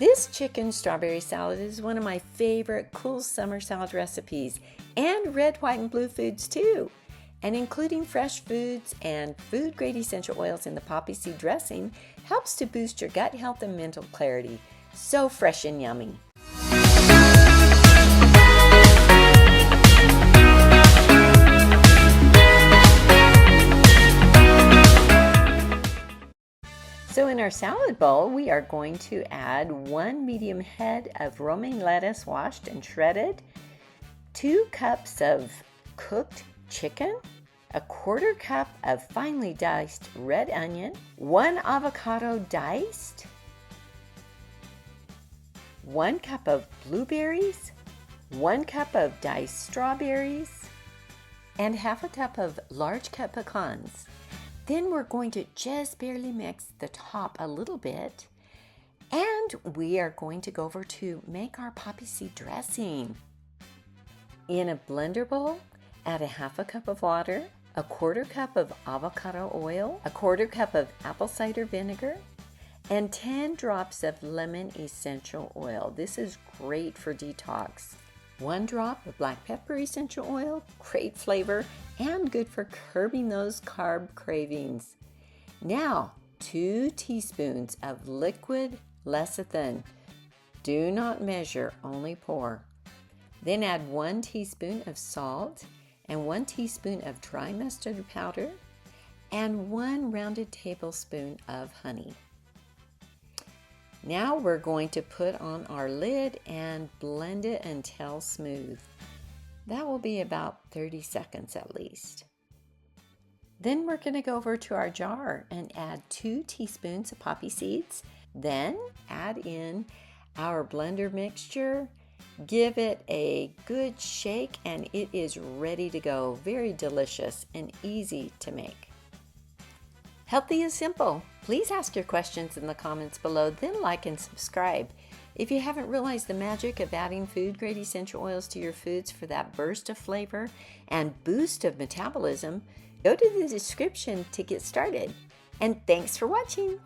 This chicken strawberry salad is one of my favorite cool summer salad recipes, and red, white, and blue foods too. And including fresh foods and food-grade essential oils in the poppy seed dressing helps to boost your gut health and mental clarity. So fresh and yummy. So in our salad bowl, we are going to add 1 medium head of romaine lettuce washed and shredded, 2 cups of cooked chicken, 1/4 cup of finely diced red onion, 1 avocado diced, 1 cup of blueberries, 1 cup of diced strawberries, and 1/2 cup of large cut pecans. Then we're going to just barely mix the top a little bit, and we are going to go over to make our poppy seed dressing. In a blender bowl, add 1/2 cup of water, 1/4 cup of avocado oil, 1/4 cup of apple cider vinegar, and 10 drops of lemon essential oil. This is great for detox. 1 drop of black pepper essential oil, great flavor and good for curbing those carb cravings. Now, 2 teaspoons of liquid lecithin. Do not measure, only pour. Then add 1 teaspoon of salt and 1 teaspoon of dry mustard powder and 1 rounded tablespoon of honey. Now we're going to put on our lid and blend it until smooth. That will be about 30 seconds at least. Then we're going to go over to our jar and add 2 teaspoons of poppy seeds. Then add in our blender mixture. Give it a good shake and it is ready to go. Very delicious and easy to make. Healthy is simple. Please ask your questions in the comments below, then like and subscribe. If you haven't realized the magic of adding food-grade essential oils to your foods for that burst of flavor and boost of metabolism, go to the description to get started. And thanks for watching.